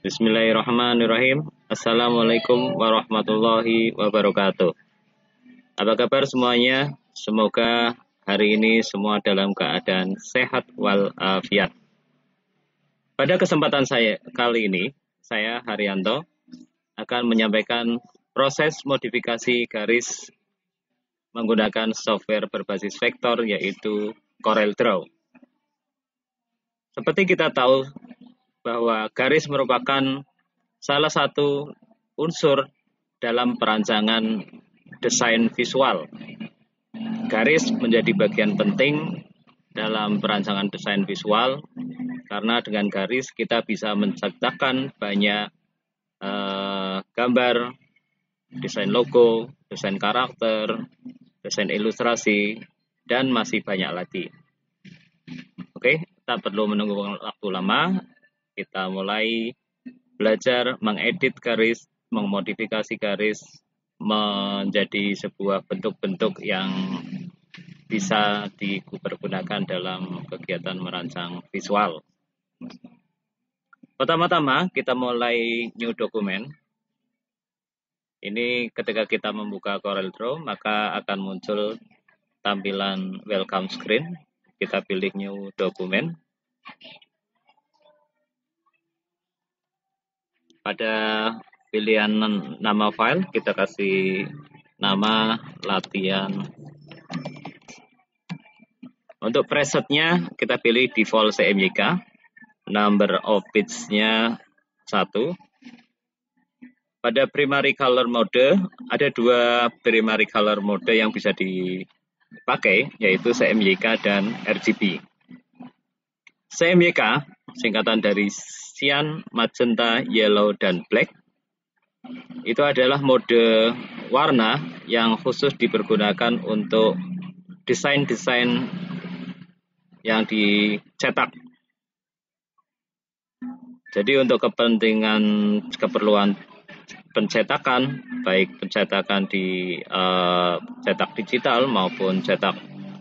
Bismillahirrahmanirrahim. Assalamualaikum warahmatullahi wabarakatuh. Apa kabar semuanya? Semoga hari ini semua dalam keadaan sehat walafiat. Pada kesempatan saya kali ini, saya Haryanto akan menyampaikan proses modifikasi garis menggunakan software berbasis vektor yaitu CorelDRAW. Seperti kita tahu bahwa garis merupakan salah satu unsur dalam perancangan desain visual. Garis menjadi bagian penting dalam perancangan desain visual karena dengan garis kita bisa menciptakan banyak gambar, desain logo, desain karakter, desain ilustrasi, dan masih banyak lagi. Oke, tak perlu menunggu waktu lama. Kita mulai belajar mengedit garis, memodifikasi garis menjadi sebuah bentuk-bentuk yang bisa dipergunakan dalam kegiatan merancang visual. Pertama-tama kita mulai new document. Ini ketika kita membuka CorelDRAW maka akan muncul tampilan welcome screen. Kita pilih new document. Pada pilihan nama file, kita kasih nama latihan. Untuk presetnya, kita pilih default CMYK. Number of bits-nya 1. Pada primary color mode, ada dua primary color mode yang bisa dipakai, yaitu CMYK dan RGB. CMYK, singkatan dari cyan, magenta, yellow, dan black. Itu adalah mode warna yang khusus dipergunakan untuk desain-desain yang dicetak. Jadi untuk keperluan pencetakan, baik pencetakan di cetak digital maupun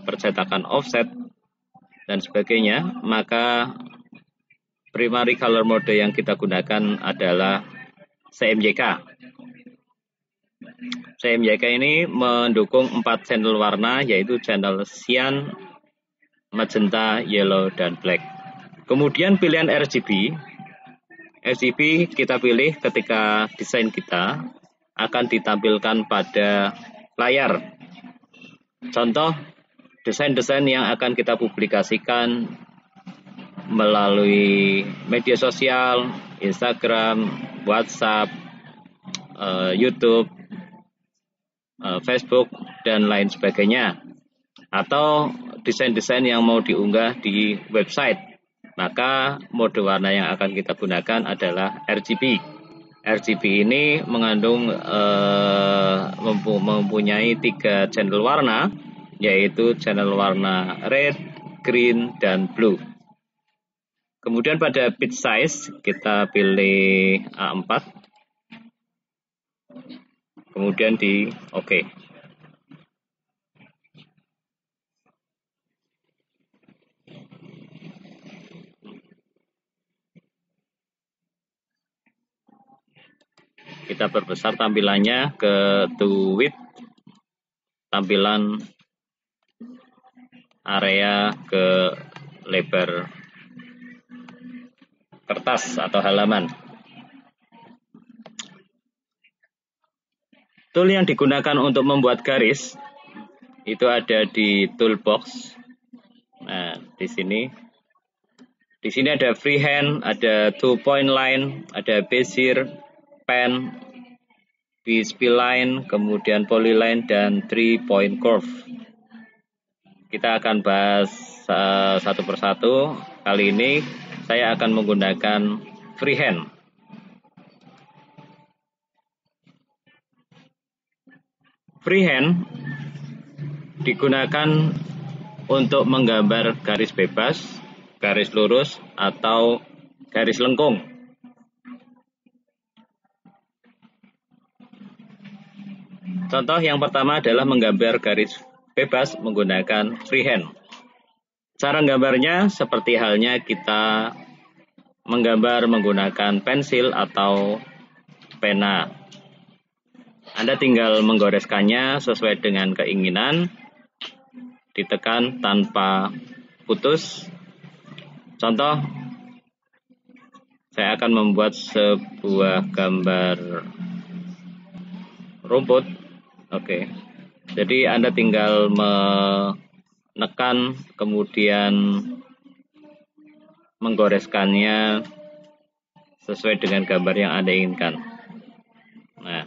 percetakan offset dan sebagainya, maka primary color mode yang kita gunakan adalah CMYK. CMYK ini mendukung 4 channel warna, yaitu channel cyan, magenta, yellow, dan black. Kemudian pilihan RGB. RGB kita pilih ketika desain kita akan ditampilkan pada layar. Contoh desain-desain yang akan kita publikasikan melalui media sosial, Instagram, WhatsApp, YouTube, Facebook, dan lain sebagainya. Atau desain-desain yang mau diunggah di website. Maka mode warna yang akan kita gunakan adalah RGB. RGB ini mengandung mempunyai 3 channel warna, yaitu channel warna red, green, dan blue. Kemudian pada bit size kita pilih A4. Kemudian di OK. Kita perbesar tampilannya ke to width, tampilan area ke lebar kertas atau halaman. Tool yang digunakan untuk membuat garis itu ada di toolbox. Nah, di sini ada freehand, ada 2-point line, ada bezier, pen, B-spline, kemudian polyline, dan 3-point curve. Kita akan bahas satu persatu. Kali ini saya akan menggunakan freehand. Freehand digunakan untuk menggambar garis bebas, garis lurus, atau garis lengkung. Contoh yang pertama adalah menggambar garis bebas menggunakan freehand. Cara gambarnya seperti halnya kita menggambar menggunakan pensil atau pena. Anda tinggal menggoreskannya sesuai dengan keinginan, ditekan tanpa putus. Contoh, saya akan membuat sebuah gambar rumput. Oke. Jadi Anda tinggal menekan, kemudian menggoreskannya sesuai dengan gambar yang Anda inginkan. Nah,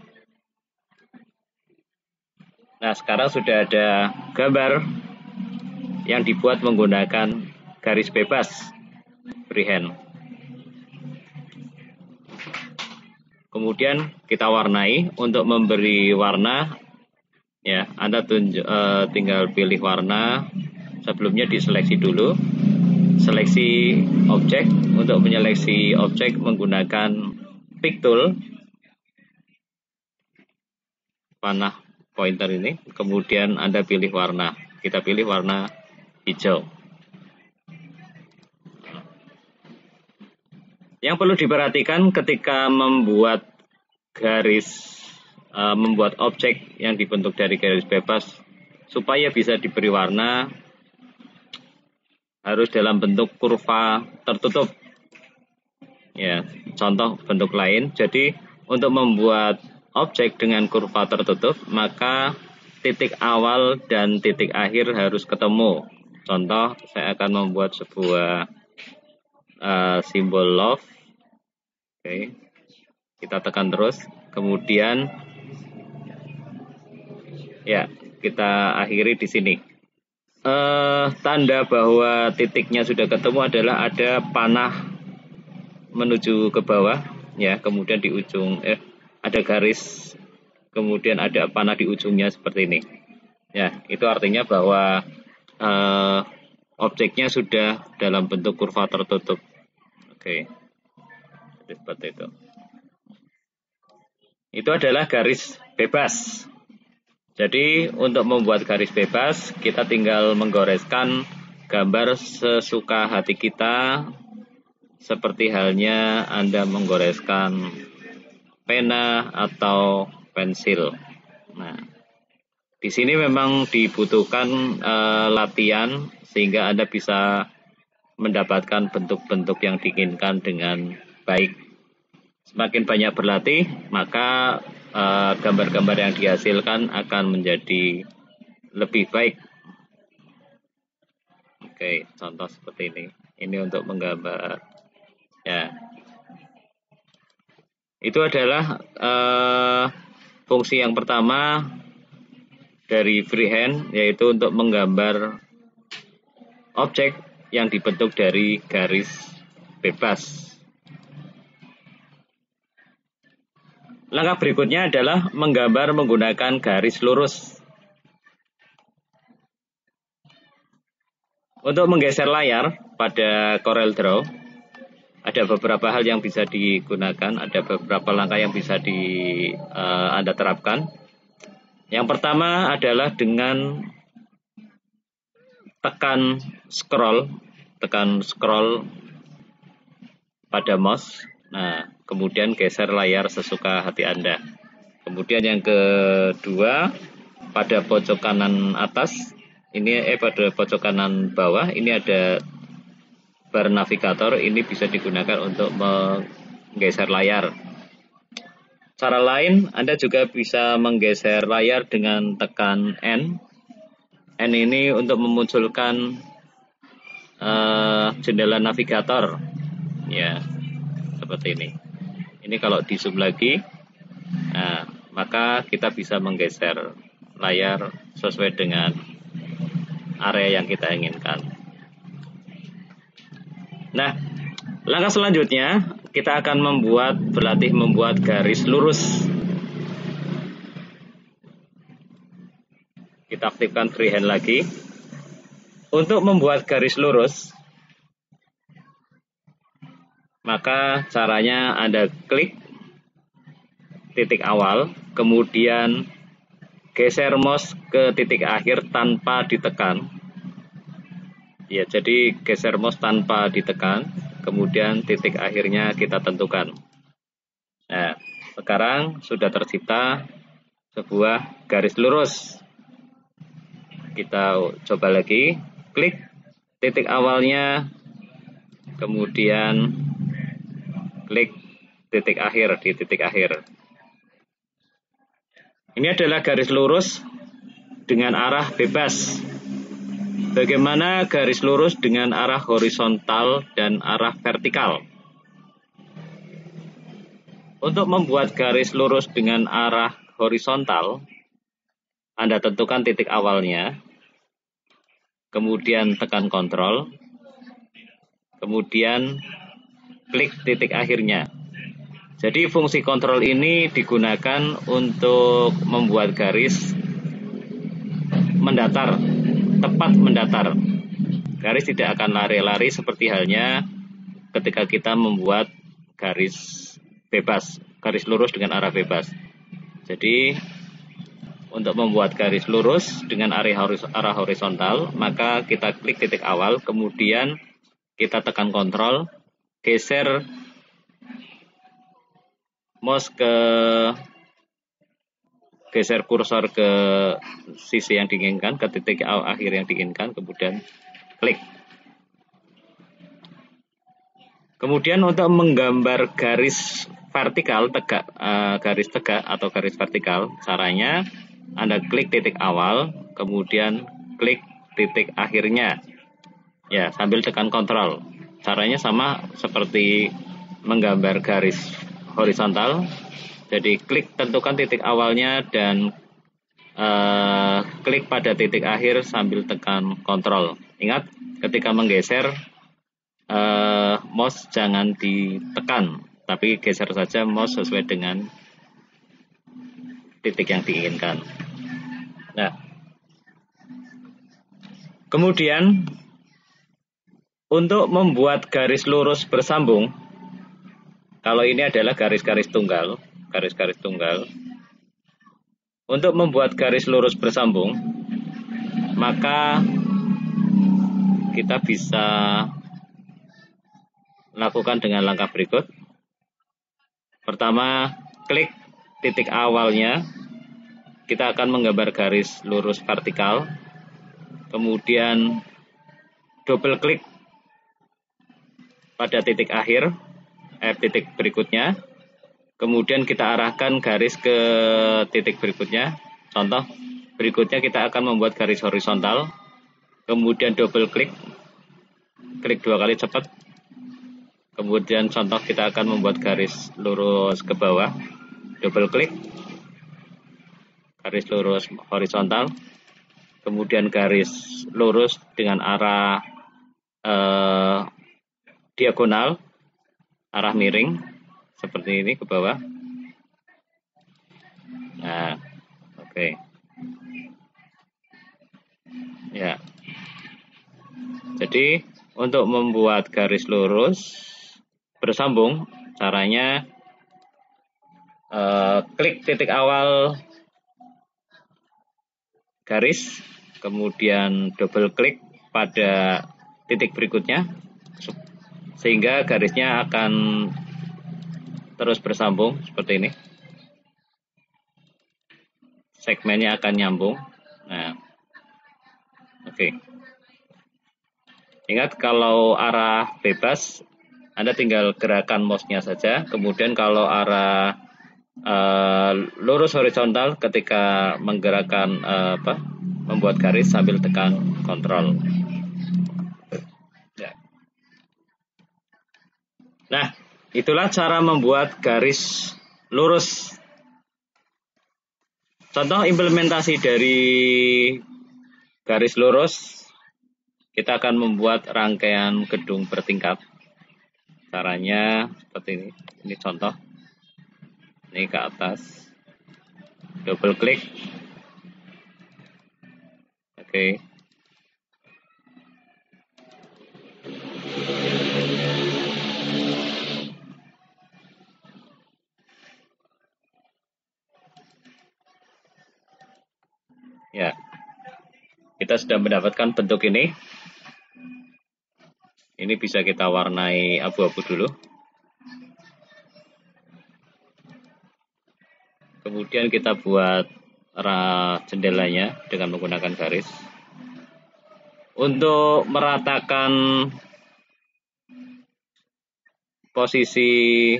sekarang sudah ada gambar yang dibuat menggunakan garis bebas freehand. Kemudian kita warnai. Untuk memberi warna, ya, Anda tinggal pilih warna. Sebelumnya diseleksi dulu. Seleksi objek. Untuk menyeleksi objek menggunakan pick tool, panah pointer ini. Kemudian Anda pilih warna. Kita pilih warna hijau. Yang perlu diperhatikan ketika membuat membuat objek yang dibentuk dari garis bebas, supaya bisa diberi warna, harus dalam bentuk kurva tertutup. Ya, contoh bentuk lain. Jadi untuk membuat objek dengan kurva tertutup, maka titik awal dan titik akhir harus ketemu. Contoh, saya akan membuat sebuah simbol love. Oke, kita tekan terus. Kemudian, ya, kita akhiri di sini. Tanda bahwa titiknya sudah ketemu adalah ada panah menuju ke bawah, ya. Kemudian di ujung ada garis, kemudian ada panah di ujungnya seperti ini. Ya, itu artinya bahwa objeknya sudah dalam bentuk kurva tertutup. Oke, seperti itu. Itu adalah garis bebas. Jadi untuk membuat garis bebas, kita tinggal menggoreskan gambar sesuka hati kita, seperti halnya Anda menggoreskan pena atau pensil. Nah, di sini memang dibutuhkan latihan sehingga Anda bisa mendapatkan bentuk-bentuk yang diinginkan dengan baik. Semakin banyak berlatih, maka gambar-gambar yang dihasilkan akan menjadi lebih baik. Oke, contoh seperti ini. Ini untuk menggambar. Ya, itu adalah fungsi yang pertama dari freehand, yaitu untuk menggambar objek yang dibentuk dari garis bebas. Langkah berikutnya adalah menggambar menggunakan garis lurus. Untuk menggeser layar pada CorelDRAW, ada beberapa hal yang bisa digunakan, ada beberapa langkah yang bisa Anda terapkan. Yang pertama adalah dengan tekan scroll pada mouse. Nah, kemudian geser layar sesuka hati Anda. Kemudian yang kedua, pada pojok kanan atas, pada pojok kanan bawah, ini ada bar navigator. Ini bisa digunakan untuk menggeser layar. Cara lain, Anda juga bisa menggeser layar dengan tekan N. N ini untuk memunculkan jendela navigator. Ya, seperti ini. Ini kalau di zoom lagi, nah, maka kita bisa menggeser layar sesuai dengan area yang kita inginkan. Nah, langkah selanjutnya kita akan berlatih membuat garis lurus. Kita aktifkan freehand lagi. Untuk membuat garis lurus, maka caranya Anda klik titik awal, kemudian geser mouse ke titik akhir tanpa ditekan. Ya, jadi geser mouse tanpa ditekan, kemudian titik akhirnya kita tentukan. Nah, sekarang sudah tercipta sebuah garis lurus. Kita coba lagi, klik titik awalnya, kemudian klik titik akhir di titik akhir. Ini adalah garis lurus dengan arah bebas. Bagaimana garis lurus dengan arah horizontal dan arah vertikal? Untuk membuat garis lurus dengan arah horizontal, Anda tentukan titik awalnya, kemudian tekan kontrol, kemudian klik titik akhirnya. Jadi fungsi kontrol ini digunakan untuk membuat garis mendatar, tepat mendatar. Garis tidak akan lari-lari seperti halnya ketika kita membuat garis bebas, garis lurus dengan arah bebas. Jadi untuk membuat garis lurus dengan arah horizontal, maka kita klik titik awal, kemudian kita tekan kontrol, geser mouse geser kursor ke sisi yang diinginkan, ke titik akhir yang diinginkan, kemudian klik. Kemudian untuk menggambar garis vertikal tegak, garis tegak atau garis vertikal, caranya Anda klik titik awal, kemudian klik titik akhirnya. Ya, sambil tekan kontrol. Caranya sama seperti menggambar garis horizontal. Jadi klik, tentukan titik awalnya dan klik pada titik akhir sambil tekan kontrol. Ingat, ketika menggeser mouse jangan ditekan, tapi geser saja mouse sesuai dengan titik yang diinginkan. Nah, kemudian untuk membuat garis lurus bersambung, kalau ini adalah garis-garis tunggal, untuk membuat garis lurus bersambung, maka kita bisa lakukan dengan langkah berikut. Pertama, klik titik awalnya, kita akan menggambar garis lurus vertikal, kemudian double klik pada titik akhir, titik berikutnya, kemudian kita arahkan garis ke titik berikutnya. Contoh, berikutnya kita akan membuat garis horizontal, kemudian double klik 2 kali cepat, kemudian contoh kita akan membuat garis lurus ke bawah, double klik, garis lurus horizontal, kemudian garis lurus dengan arah diagonal, arah miring, seperti ini ke bawah. Nah, oke. Ya. Jadi untuk membuat garis lurus bersambung, caranya klik titik awal garis, kemudian double klik pada titik berikutnya, sehingga garisnya akan terus bersambung seperti ini. Segmennya akan nyambung. Nah, oke. Ingat, kalau arah bebas, Anda tinggal gerakan mouse-nya saja. Kemudian kalau arah lurus horizontal, ketika menggerakkan membuat garis sambil tekan kontrol. Ya. Nah, itulah cara membuat garis lurus. Contoh implementasi dari garis lurus, kita akan membuat rangkaian gedung bertingkat. Caranya seperti ini. Ini contoh. Ini ke atas. Double klik. Oke. Ya. Kita sudah mendapatkan bentuk ini. Ini bisa kita warnai abu-abu dulu. Kemudian kita buat jendelanya dengan menggunakan garis. Untuk meratakan posisi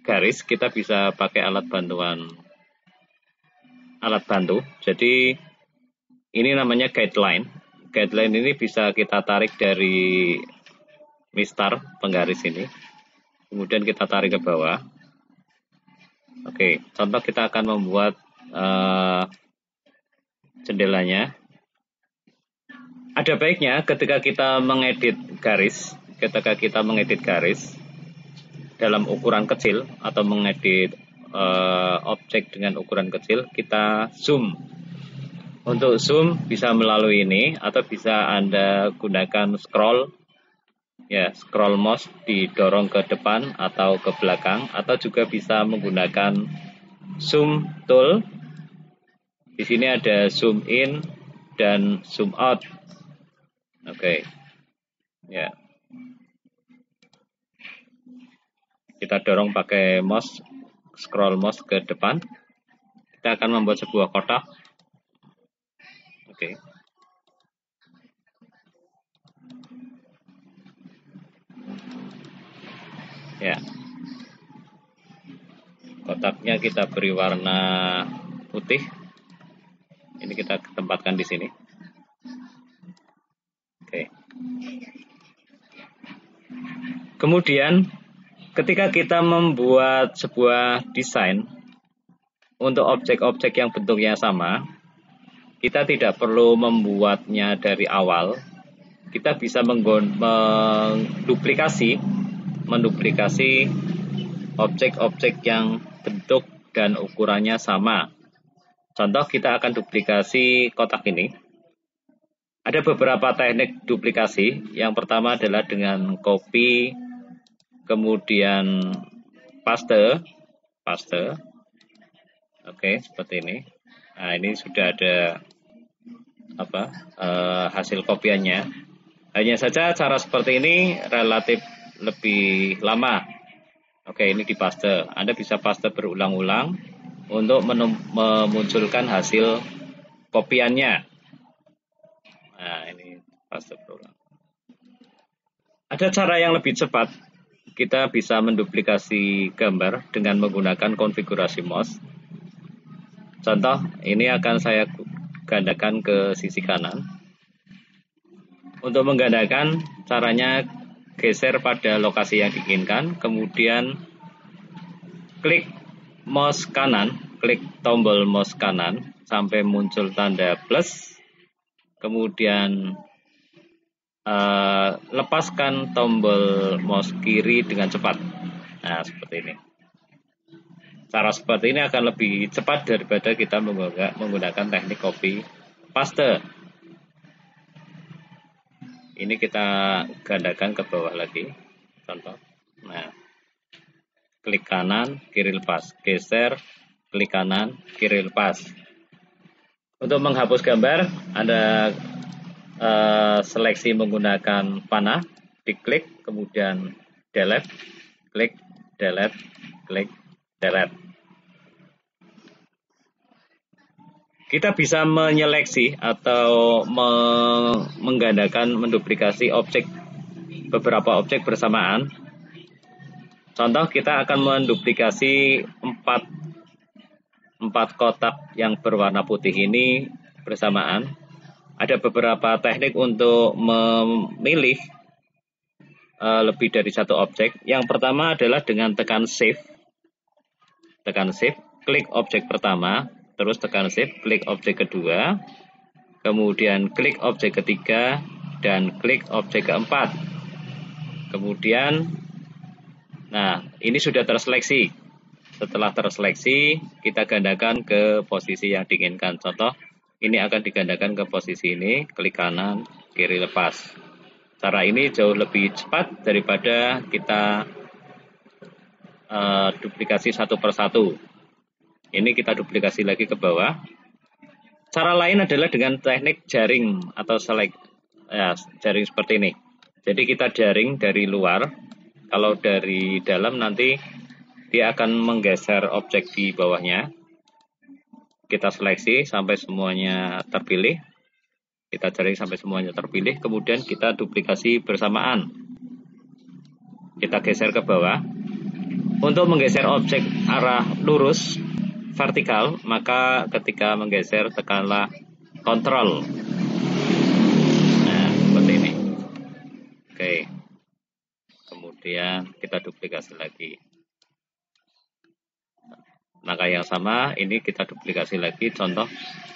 garis, kita bisa pakai alat bantu. Jadi ini namanya guideline. Guideline ini bisa kita tarik dari mistar penggaris ini. Kemudian kita tarik ke bawah. Oke, contoh kita akan membuat jendelanya. Ada baiknya ketika kita mengedit garis dalam ukuran kecil atau mengedit objek dengan ukuran kecil, kita zoom. Untuk zoom bisa melalui ini, atau bisa Anda gunakan scroll mouse didorong ke depan atau ke belakang, atau juga bisa menggunakan zoom tool. Di sini ada zoom in dan zoom out. Oke. Ya. Kita dorong pakai scroll mouse ke depan. Kita akan membuat sebuah kotak. Oke. Ya. Kotaknya kita beri warna putih. Ini kita tempatkan di sini. Oke. Kemudian ketika kita membuat sebuah desain untuk objek-objek yang bentuknya sama, kita tidak perlu membuatnya dari awal. Kita bisa menduplikasi objek-objek yang bentuk dan ukurannya sama. Contoh, kita akan duplikasi kotak ini. Ada beberapa teknik duplikasi. Yang pertama adalah dengan copy, kemudian paste. Oke, seperti ini. Nah, ini sudah ada hasil kopiannya. Hanya saja cara seperti ini relatif lebih lama. Oke, ini di paste. Anda bisa paste berulang-ulang untuk memunculkan hasil kopiannya. Nah, ini paste berulang. Ada cara yang lebih cepat. Kita bisa menduplikasi gambar dengan menggunakan konfigurasi mouse. Contoh, ini akan saya gandakan ke sisi kanan. Untuk menggandakan, caranya geser pada lokasi yang diinginkan, kemudian klik tombol mouse kanan sampai muncul tanda plus, kemudian lepaskan tombol mouse kiri dengan cepat. Nah, seperti ini. Cara seperti ini akan lebih cepat daripada kita menggunakan teknik copy paste. Ini kita gandakan ke bawah lagi, contoh. Nah, klik kanan, kiri lepas, geser, klik kanan, kiri lepas. Untuk menghapus gambar, Anda seleksi menggunakan panah, diklik, kemudian delete, klik, delete, klik, delete. Kita bisa menyeleksi atau menduplikasi beberapa objek bersamaan. Contoh, kita akan menduplikasi 4 kotak yang berwarna putih ini bersamaan. Ada beberapa teknik untuk memilih lebih dari satu objek. Yang pertama adalah dengan tekan shift, klik objek pertama, terus tekan shift, klik objek kedua, kemudian klik objek ketiga, dan klik objek keempat. Kemudian, nah, ini sudah terseleksi. Setelah terseleksi, kita gandakan ke posisi yang diinginkan. Contoh, ini akan digandakan ke posisi ini, klik kanan, kiri lepas. Cara ini jauh lebih cepat daripada kita duplikasi satu persatu. Ini kita duplikasi lagi ke bawah. Cara lain adalah dengan teknik jaring atau jaring seperti ini. Jadi kita jaring dari luar. Kalau dari dalam nanti dia akan menggeser objek di bawahnya. Kita seleksi sampai semuanya terpilih. Kita jaring sampai semuanya terpilih. Kemudian kita duplikasi bersamaan. Kita geser ke bawah. Untuk menggeser objek arah lurus vertikal, maka ketika menggeser tekanlah Ctrl. Nah, seperti ini. Oke. Kemudian kita duplikasi lagi. Langkah yang sama, ini kita duplikasi lagi. Contoh,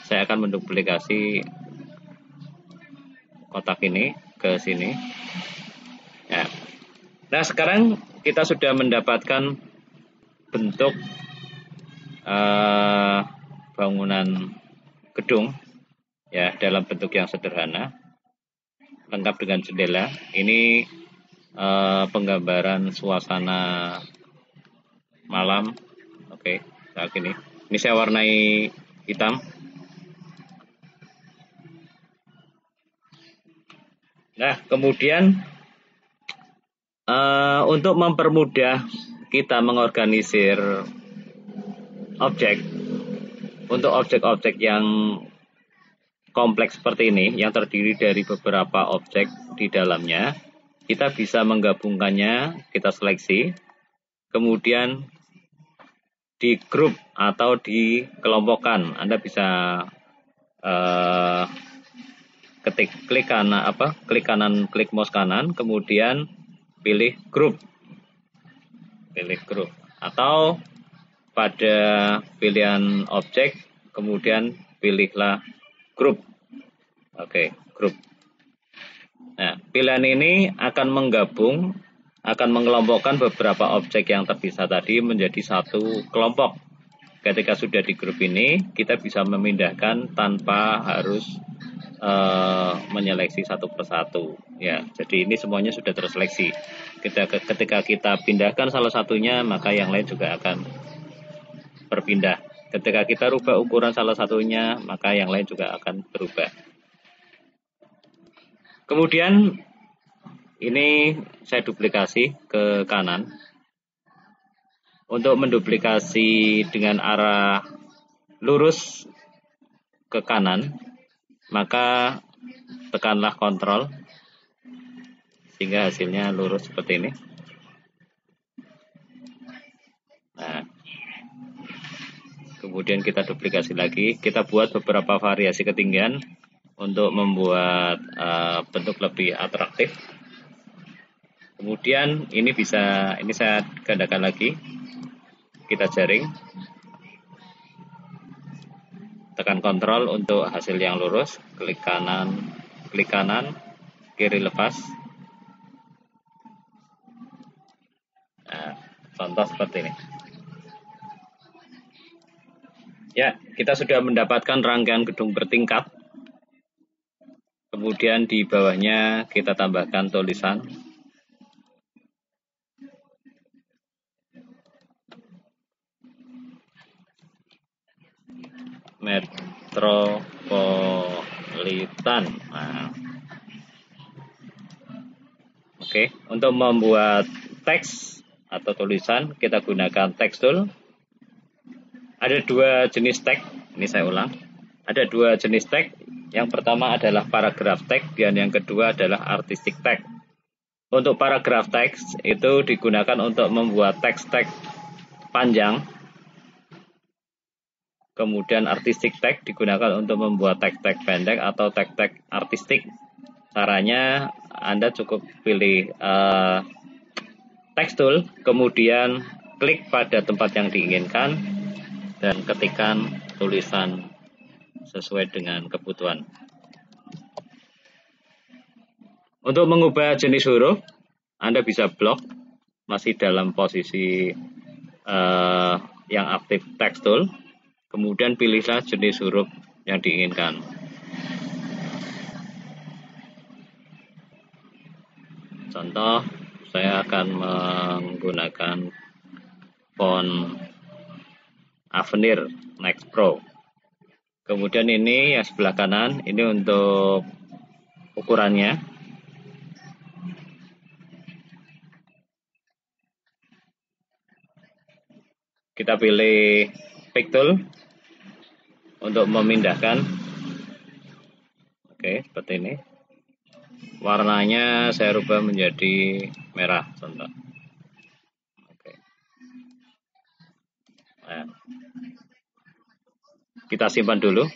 saya akan menduplikasi kotak ini ke sini. Ya. Nah, sekarang kita sudah mendapatkan bentuk bangunan gedung ya dalam bentuk yang sederhana, lengkap dengan jendela. Ini penggambaran suasana malam. Oke, saat ini. Ini saya warnai hitam. Nah, kemudian untuk mempermudah kita mengorganisir objek, untuk objek-objek yang kompleks seperti ini, yang terdiri dari beberapa objek di dalamnya, kita bisa menggabungkannya, kita seleksi, kemudian di grup atau dikelompokkan. Anda bisa klik kanan, klik mouse kanan, kemudian pilih grup, atau pada pilihan objek, kemudian pilihlah grup. Oke, grup. Nah, pilihan ini akan menggabung, akan mengelompokkan beberapa objek yang terpisah tadi menjadi satu kelompok. Ketika sudah di grup ini, kita bisa memindahkan tanpa harus menyeleksi satu persatu. Ya, jadi ini semuanya sudah terseleksi. Ketika kita pindahkan salah satunya, maka yang lain juga akan berpindah. Ketika kita rubah ukuran salah satunya, maka yang lain juga akan berubah. Kemudian ini saya duplikasi ke kanan. Untuk menduplikasi dengan arah lurus ke kanan, maka tekanlah Ctrl sehingga hasilnya lurus seperti ini. Nah, kemudian kita duplikasi lagi, kita buat beberapa variasi ketinggian untuk membuat bentuk lebih atraktif. Kemudian ini saya gandakan lagi, kita jaring, tekan Ctrl untuk hasil yang lurus, klik kanan, kiri lepas. Nah, contoh seperti ini. Ya, kita sudah mendapatkan rangkaian gedung bertingkat. Kemudian di bawahnya kita tambahkan tulisan. Metropolitan. Nah. Oke, untuk membuat teks atau tulisan kita gunakan text tool. Ada dua jenis tag, ini saya ulang. Ada dua jenis tag. Yang pertama adalah paragraph tag dan yang kedua adalah artistic tag. Untuk paragraph text itu digunakan untuk membuat teks-teks panjang. Kemudian artistic tag digunakan untuk membuat tag-tag pendek atau tag-tag artistik. Caranya Anda cukup pilih text tool, kemudian klik pada tempat yang diinginkan dan ketikkan tulisan sesuai dengan kebutuhan. Untuk mengubah jenis huruf, Anda bisa blok masih dalam posisi yang aktif text tool. Kemudian pilihlah jenis huruf yang diinginkan. Contoh, saya akan menggunakan font Avenir Next Pro. Kemudian ini yang sebelah kanan, ini untuk ukurannya. Kita pilih pick tool untuk memindahkan. Oke, seperti ini. Warnanya saya rubah menjadi merah, contoh. Oke. Nah, kita simpan dulu.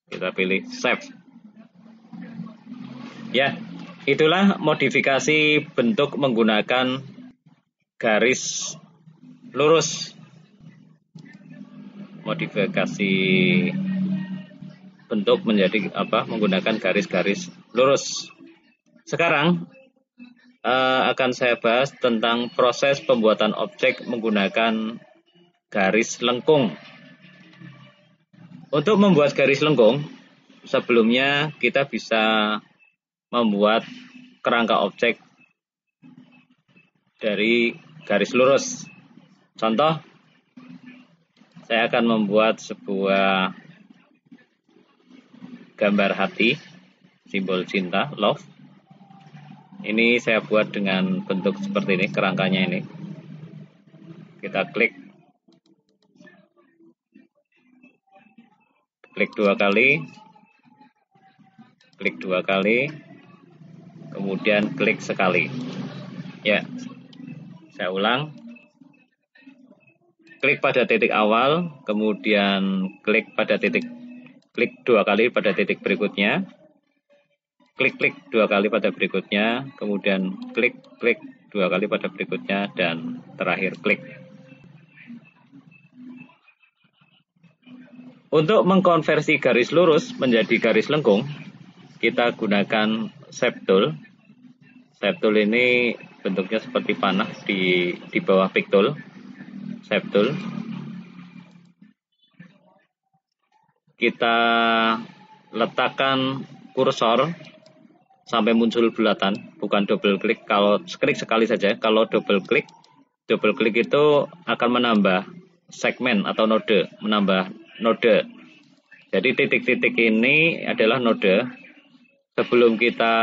Kita pilih save. Ya, itulah modifikasi bentuk menggunakan garis lurus. Modifikasi bentuk menjadi menggunakan garis-garis lurus. Sekarang akan saya bahas tentang proses pembuatan objek menggunakan garis lengkung. Untuk membuat garis lengkung, sebelumnya kita bisa membuat kerangka objek dari garis lurus. Contoh, saya akan membuat sebuah gambar hati, simbol cinta, love. Ini saya buat dengan bentuk seperti ini, kerangkanya ini. Kita klik dua kali, klik dua kali, kemudian klik sekali. Ya, saya ulang. Klik pada titik awal, kemudian klik dua kali pada titik berikutnya. Klik dua kali pada berikutnya, kemudian klik dua kali pada berikutnya, dan terakhir klik. Untuk mengkonversi garis lurus menjadi garis lengkung, kita gunakan shape tool. Shape tool ini bentuknya seperti panah di bawah pick tool. Shape tool. Kita letakkan kursor sampai muncul bulatan, bukan double klik. Kalau klik sekali saja, kalau double klik itu akan menambah segmen atau node, menambah node. Jadi titik-titik ini adalah node. Sebelum kita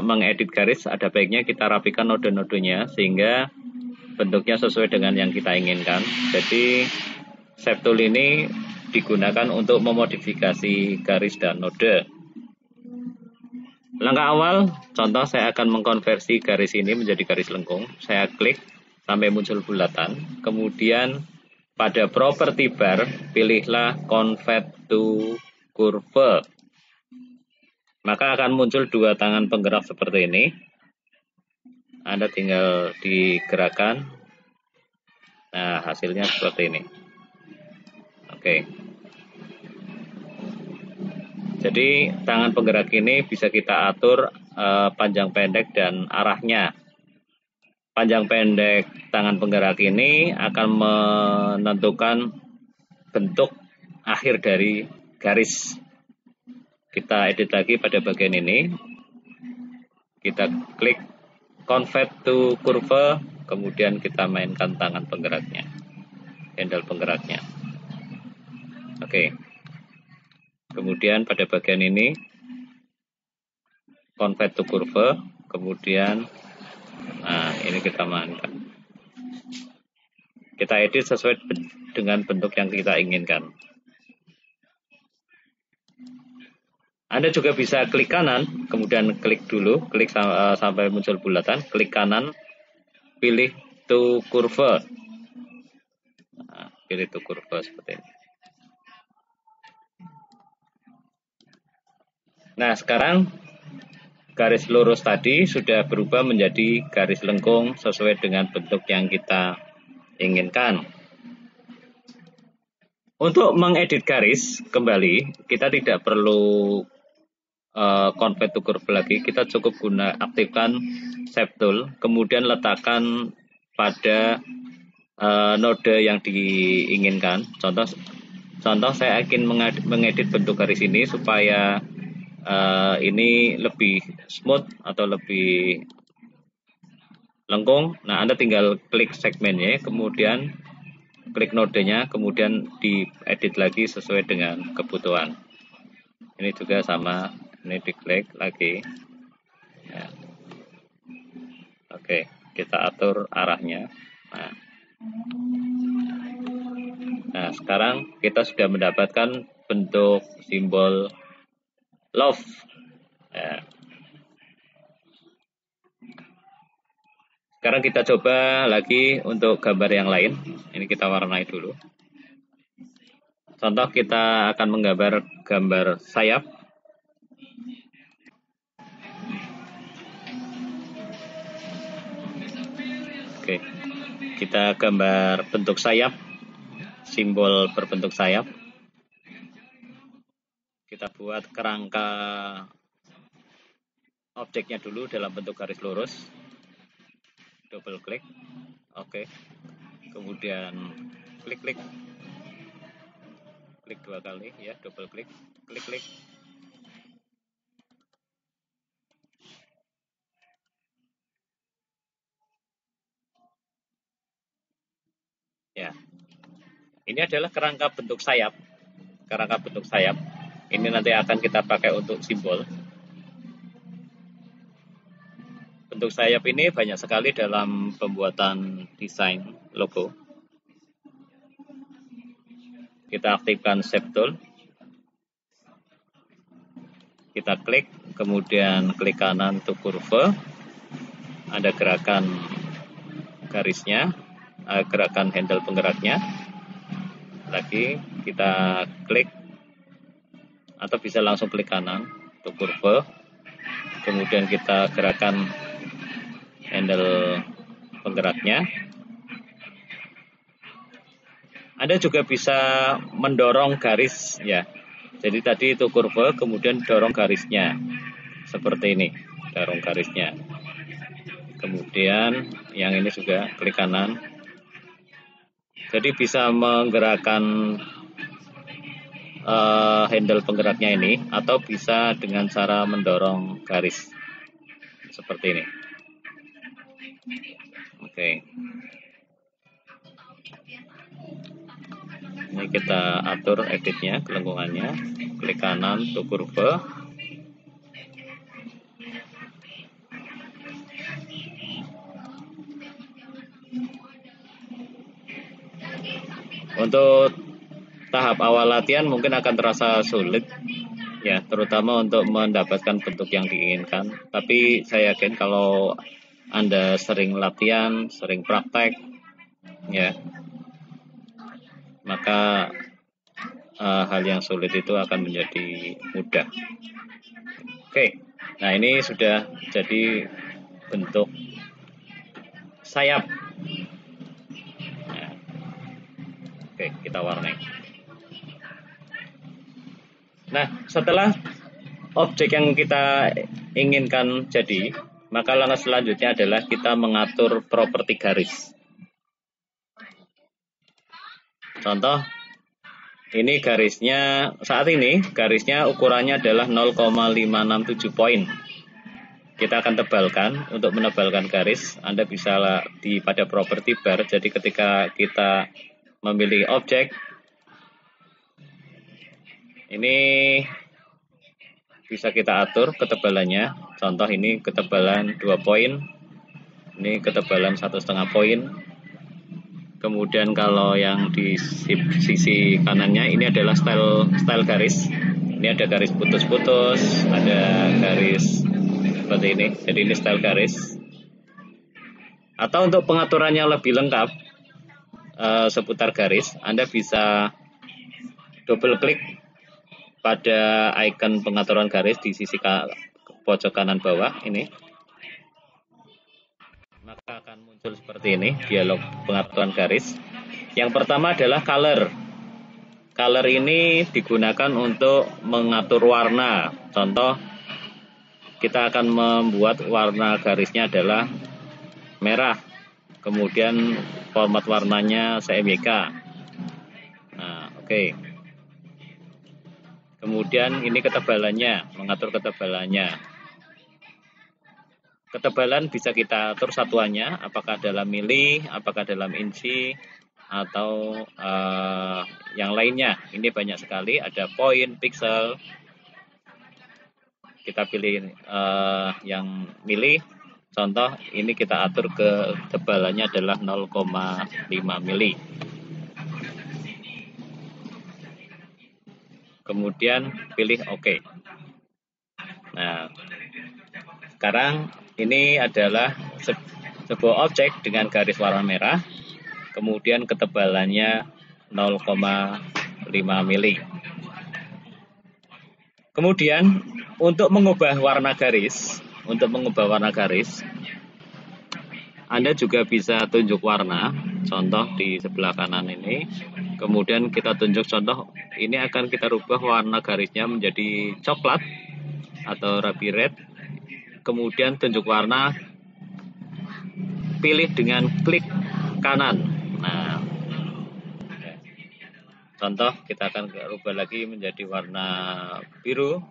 mengedit garis, ada baiknya kita rapikan node-nodenya sehingga bentuknya sesuai dengan yang kita inginkan. Jadi shape tool ini digunakan untuk memodifikasi garis dan node. Langkah awal, contoh saya akan mengkonversi garis ini menjadi garis lengkung. Saya klik sampai muncul bulatan. Kemudian pada property bar, pilihlah convert to curve. Maka akan muncul dua tangan penggerak seperti ini. Anda tinggal digerakkan. Nah, hasilnya seperti ini. Oke. Jadi tangan penggerak ini bisa kita atur panjang pendek dan arahnya. Panjang pendek tangan penggerak ini akan menentukan bentuk akhir dari garis. Kita edit lagi pada bagian ini. Kita klik convert to curve, kemudian kita mainkan tangan penggeraknya, handle penggeraknya. Oke. Kemudian pada bagian ini convert to curve, kemudian ini kita mainkan. Kita edit sesuai dengan bentuk yang kita inginkan. Anda juga bisa klik kanan, kemudian klik dulu, klik sampai muncul bulatan, klik kanan, pilih to curve. Pilih to curve seperti ini. Nah, sekarang garis lurus tadi sudah berubah menjadi garis lengkung sesuai dengan bentuk yang kita inginkan. Untuk mengedit garis kembali, kita tidak perlu convert to curve lagi. Kita cukup aktifkan shape tool, kemudian letakkan pada node yang diinginkan. Contoh saya ingin mengedit bentuk garis ini supaya ini lebih smooth atau lebih lengkung. Nah, Anda tinggal klik segmennya, kemudian klik nodenya, kemudian diedit lagi sesuai dengan kebutuhan. Ini juga sama, ini diklik lagi. Ya. Oke, kita atur arahnya. Nah, Nah, sekarang kita sudah mendapatkan bentuk simbol love. Ya. Sekarang kita coba lagi untuk gambar yang lain. Ini kita warnai dulu. Contoh kita akan menggambar gambar sayap. Oke, kita gambar bentuk sayap, simbol berbentuk sayap. Kita buat kerangka objeknya dulu dalam bentuk garis lurus. Double klik. Oke. Kemudian klik-klik. Klik 2 kali ya, double klik. Klik-klik. Ya. Ini adalah kerangka bentuk sayap. Kerangka bentuk sayap. Ini nanti akan kita pakai untuk simbol. Bentuk sayap ini banyak sekali dalam pembuatan desain logo. Kita aktifkan Shape Tool. Kita klik, kemudian klik kanan untuk kurve. Ada gerakan garisnya, gerakan handle penggeraknya. Lagi kita klik, atau bisa langsung klik kanan untuk kurve. Kemudian kita gerakan handle penggeraknya. Anda juga bisa mendorong garis ya. Jadi tadi itu kurve, kemudian dorong garisnya. Seperti ini, dorong garisnya. Kemudian yang ini juga klik kanan. Jadi bisa menggerakkan handle penggeraknya ini, atau bisa dengan cara mendorong garis. Seperti ini. Oke. Ini kita atur editnya, kelengkungannya. Klik kanan untuk kurve. Untuk tahap awal latihan mungkin akan terasa sulit ya, terutama untuk mendapatkan bentuk yang diinginkan. Tapi saya yakin kalau Anda sering latihan, sering praktek ya, maka hal yang sulit itu akan menjadi mudah. Oke, nah ini sudah jadi bentuk sayap. Nah, oke, kita warnai. Nah, setelah objek yang kita inginkan jadi, maka langkah selanjutnya adalah kita mengatur properti garis. Contoh, ini garisnya, saat ini garisnya ukurannya adalah 0,567 poin. Kita akan tebalkan. Untuk menebalkan garis, Anda bisa pada properti bar. Jadi ketika kita memilih objek, ini bisa kita atur ketebalannya. Contoh ini ketebalan 2 poin, ini ketebalan 1,5 poin. Kemudian kalau yang di sisi kanannya ini adalah style garis. Ini ada garis putus-putus, ada garis seperti ini. Jadi ini style garis. Atau untuk pengaturan yang lebih lengkap seputar garis, Anda bisa double klik pada icon pengaturan garis di sisi pojok kanan bawah ini. Maka akan muncul seperti ini, dialog pengaturan garis. Yang pertama adalah color. Color ini digunakan untuk mengatur warna. Contoh, kita akan membuat warna garisnya adalah merah. Kemudian format warnanya CMYK. Nah, oke. Kemudian ini ketebalannya, mengatur ketebalannya. Ketebalan bisa kita atur satuannya, apakah dalam mili, apakah dalam inci, atau yang lainnya. Ini banyak sekali, ada poin, pixel. Kita pilih yang mili. Contoh, ini kita atur ketebalannya adalah 0,5 mili. Kemudian pilih OK. Nah, sekarang ini adalah sebuah objek dengan garis warna merah, kemudian ketebalannya 0,5 mili. Kemudian untuk mengubah warna garis, Anda juga bisa tunjuk warna, contoh di sebelah kanan ini. Kemudian kita tunjuk contoh, ini akan kita rubah warna garisnya menjadi coklat atau ruby red. Kemudian tunjuk warna, pilih dengan klik kanan. Nah, contoh kita akan rubah lagi menjadi warna biru.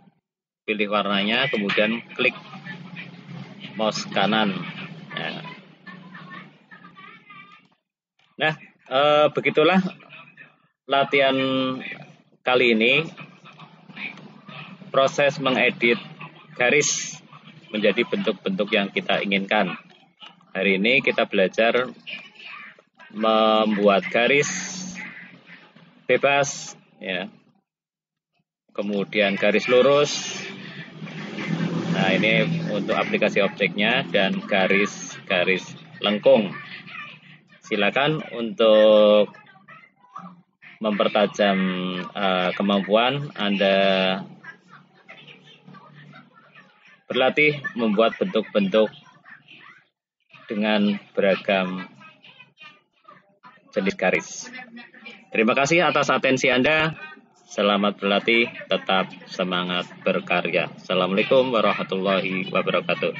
Pilih warnanya, kemudian klik mouse kanan. Nah, begitulah latihan kali ini. Proses mengedit garis menjadi bentuk-bentuk yang kita inginkan. Hari ini kita belajar membuat garis bebas, ya. Kemudian garis lurus. Nah, ini untuk aplikasi objeknya, dan garis lengkung. Silakan untuk mempertajam kemampuan Anda berlatih membuat bentuk-bentuk dengan beragam jenis garis. Terima kasih atas atensi Anda. Selamat berlatih, tetap semangat berkarya. Assalamualaikum warahmatullahi wabarakatuh.